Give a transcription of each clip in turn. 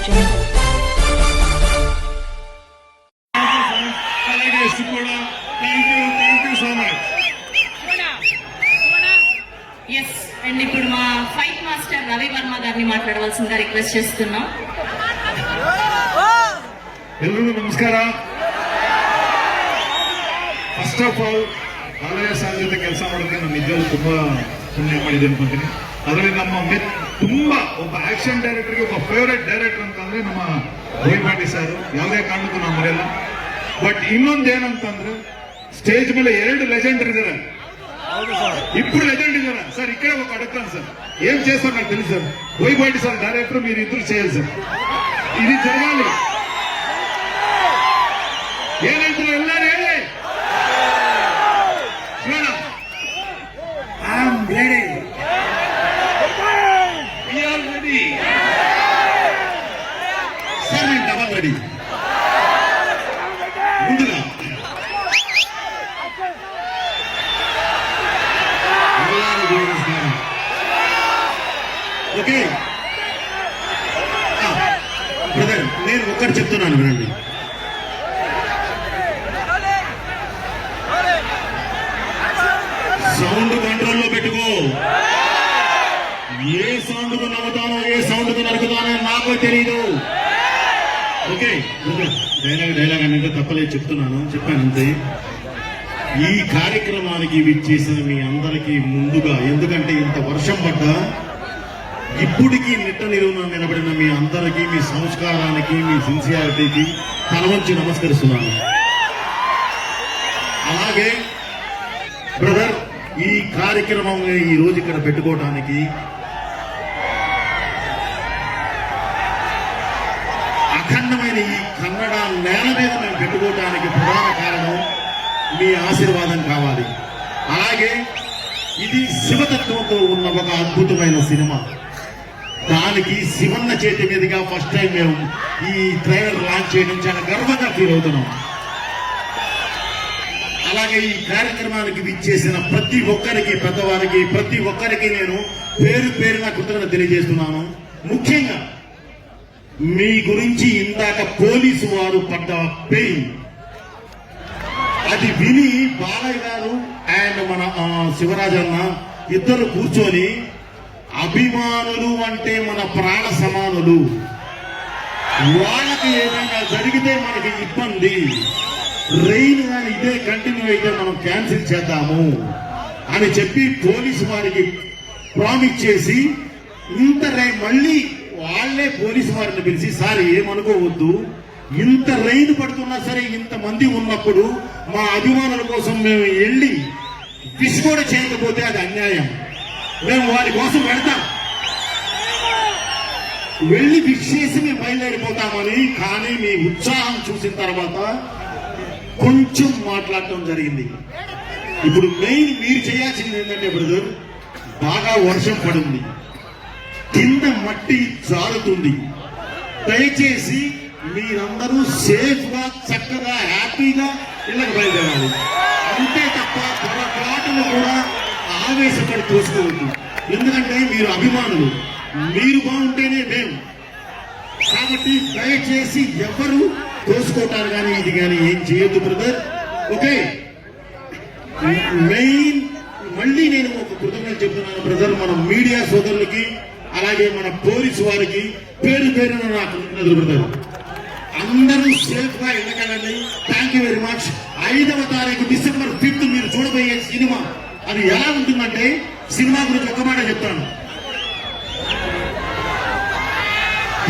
And ఇప్పుడు మా fight master Ravi Varma గారిని మాట్లాడవలసిందిగా రిక్వెస్ట్ చేస్తున్నాం. ಎಲ್ರಿಗೂ ನಮಸ್ಕಾರ. ಫಸ್ಟ್ ಆಫ್ ಆಲ್ ಆಲಯ ಸಾರ್ ಜೊತೆ ಕೆಲಸ ಮಾಡೋದಕ್ಕೆ ನಾನು ನಿಜವಾಗ್ಲೂ ತುಂಬಾ ಪುಣ್ಯ ಮಾಡಿದೆ ಅನ್ಕೊಂತೀನಿ. ಅದರಲ್ಲಿ ನಮ್ಮ ತುಂಬಾ ಒಬ್ಬ ಆಕ್ಷನ್ ಡೈರೆಕ್ಟರ್ಗೆ ಒಬ್ಬ ಫೇವರೇಟ್ ಡೈರೆಕ್ಟರ್ ಅಂತಂದ್ರೆ ನಮ್ಮ ಬೋಯಿಪಾಟಿ ಸರ್, ಯಾವುದೇ ಕಾರಣಕ್ಕೂ ನಾವು ಮರೆಯಲ್ಲ. ಬಟ್ ಇನ್ನೊಂದೇನಂತಂದ್ರೆ ಸ್ಟೇಜ್ ಮೇಲೆ 2 ಲೆಜೆಂಡರ್ ಇದ್ದಾರೆ, ఇప్పుడు లెజెండ్ ఇదారా సార్. ఇక్కడే ఒక అడుగుతాను సార్, ఏం చేస్తారు నాకు తెలుసు సార్. బోయిపాటి సార్ డైరెక్టర్, మీరు ఇద్దరు చేయాలి సార్, ఇది జరగాలి. ఏనంటారు వెళ్ళారే? I'm ready, we're ready sir. నేను డబల్ రెడీ. ముందుగా ఓకే బ్రదర్, నేను ఒక్కటి చెప్తున్నాను వినండి. సౌండ్ కంట్రోల్లో పెట్టుకో. ఏ సౌండ్ కు నవ్వుతానో ఏ సౌండ్ కు నరుకుతానో నాకు తెలియదు. ఓకే డైలాగ్ అనేది తప్పలేదు, చెప్పాను అంతే. ఈ కార్యక్రమానికి విచ్చేసిన మీ అందరికీ ముందుగా, ఎందుకంటే ఇంత వర్షం పడ్డా ఇప్పటికీ నిట్ట నిలువున నిలబడిన మీ అందరికీ, మీ సంస్కారానికి, మీ సిన్సియారిటీకి తల వంచి నమస్కరిస్తున్నాను. అలాగే బ్రదర్, ఈ కార్యక్రమం ఈ రోజు ఇక్కడ పెట్టుకోవడానికి అఖండమైన ఈ కన్నడ నేల మీద మేము పెట్టుకోవడానికి ప్రధాన కారణం మీ ఆశీర్వాదం కావాలి. అలాగే ఇది శివతత్వంతో ఉన్న ఒక అద్భుతమైన సినిమా. దానికి శివన్న చేతి మీదుగా ఫస్ట్ టైం మేము ఈ ట్రైలర్ లాంచ్ చేయడం చాలా గర్వంగా ఫీల్ అవుతున్నాం. అలాగే ఈ కార్యక్రమానికి విచ్చేసిన ప్రతి ఒక్కరికి, పెద్దవారికి, ప్రతి ఒక్కరికి నేను పేరు పేరున కృతజ్ఞత తెలియజేస్తున్నాను. ముఖ్యంగా మీ గురించి ఇందాక పోలీసు వారు పడ్డ పెయిన్, అది విని బాలయ్య గారు అండ్ మన శివరాజన్న ఇద్దరు కూర్చొని, అభిమానులు అంటే మన ప్రాణ సమానులు, వాళ్ళకి ఏదైనా జరిగితే మనకి ఇబ్బంది, రెయిన్ కానీ ఇదే కంటిన్యూ అయితే మనం క్యాన్సిల్ చేద్దాము అని చెప్పి పోలీసు వారికి ప్రామిస్ చేసి, మళ్ళీ వాళ్లే పోలీసు వారిని పిలిచి, సార్ ఏమనుకోవద్దు, ఇంత రెయిన్ పడుతున్నా సరే ఇంతమంది ఉన్నప్పుడు మా అభిమానుల కోసం మేము వెళ్ళి విష్ కూడా చేయకపోతే అది అన్యాయం, మేము వారి కోసం వెళ్తాం, వెళ్ళి విష్ చేసి మేము బయలుదేరిపోతామని. కానీ మీ ఉత్సాహం చూసిన తర్వాత కొంచెం మాట్లాడటం జరిగింది. ఇప్పుడు మెయిన్ మీరు చేయాల్సింది ఏంటంటే బ్రదర్, బాగా వర్షం పడుంది, కింద మట్టి జారుతుంది, దయచేసి మీరందరూ సేఫ్ గా చక్కగా హ్యాపీగా ఇళ్ళకి బయలుదేరాలి. అంతే తప్ప పొరపాటును కూడా ఆవేశపడి తోసుకోవద్దు. ఎందుకంటే మీరు అభిమానులు, మీరు బాగుంటేనే మేము. కాబట్టి దయచేసి ఎవరు తోసుకోవటారు కానీ ఇది కానీ ఏం చేయొద్దు బ్రదర్. ఓకే, మెయిన్ మళ్ళీ నేను ఒక కృతజ్ఞత చెప్తున్నాను బ్రదర్, మన మీడియా సోదరులకి, అలాగే మన పోలీసు వారికి పేరు పేరున నా కృతజ్ఞతలు బ్రదర్. అందరూ సేఫ్ గా వెళ్ళగలండి. Thank you very much. 5వ తారీఖు December 5th మీరు చూడబోయే సినిమా అది ఎలా ఉంటుందంటే, సినిమా గురించి ఒక మాట చెప్తాను.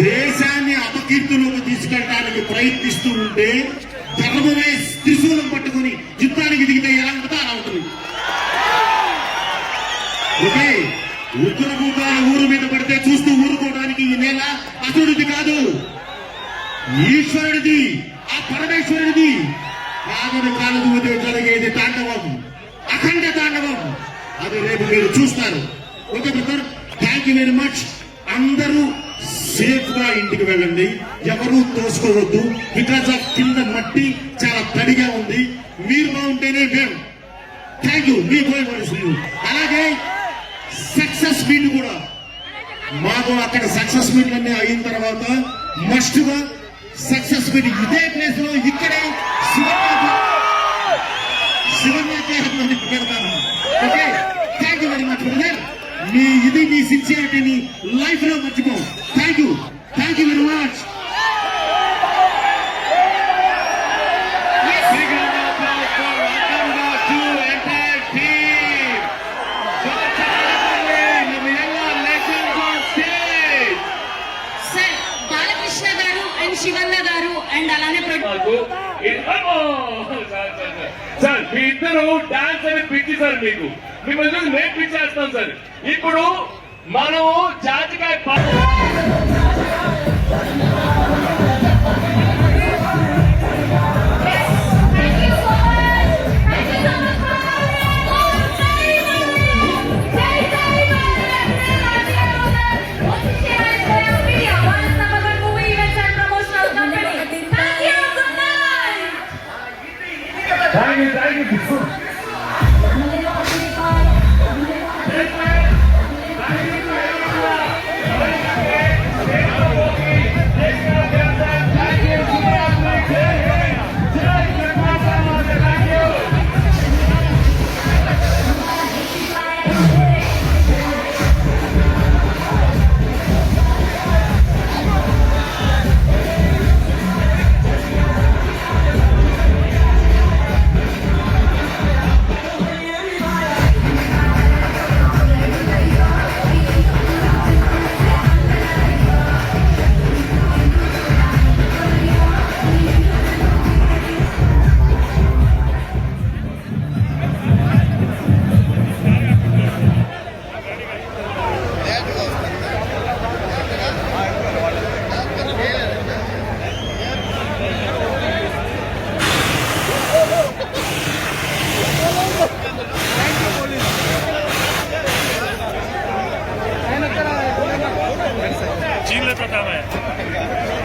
దేశాన్ని అపకీర్తిలోకి తీసుకెళ్ళడానికి ప్రయత్నిస్తూ ఉంటే ధర్మమే త్రిశూలం పట్టుకుని యుద్ధానికి దిగితే ఎలా ఉంటుందో అలా ఉంటుంది. ఓకే, ఉగ్రభూతాల ఊరు మీద పడితే చూస్తూ ఊరుకోవడానికి ఈ నేల అసురుడిది కాదు, ఈశ్వరుడిది, ఆ పరమేశ్వరుడిది. కాదని కాలదు జరిగేది తాండవం, అఖండ తాండవం. అది రేపు మీరు చూస్తారు. Okay brother, thank you very much. అందరూ సేఫ్ గా ఇంటికి వెళ్ళండి, ఎవరూ తోసుకోవద్దు. బికాస్ ఆఫ్ కింద మట్టి చాలా తడిగా ఉంది. మీరు బాగుంటేనే మేము. Thank you. మీ పోయి అలాగే సక్సెస్ మీట్ కూడా మాకు అక్కడ సక్సెస్ మీట్లన్నీ అయిన తర్వాత మస్ట్ గా సక్సెస్ మీట్ ఇదే ప్లేస్ లో ఇక్కడే శివన్యాధ్యాయంలో పెడతాను. Okay, thank you very much brother. మీ సిన్సియారిటీని లైఫ్ లో మర్చిపో. Thank you very much. Sir Balakrishna గారు అండ్ శివన్న గారు అండ్ అలానే సార్ మీ ఇద్దరు డాన్స్ అని పిచ్చి సార్ మీకు మిమ్మల్ని నేర్పించేస్తాం సార్. ఇప్పుడు మనము జాజికాయ థ్యాంక్ యూ. चीन लेता था मैं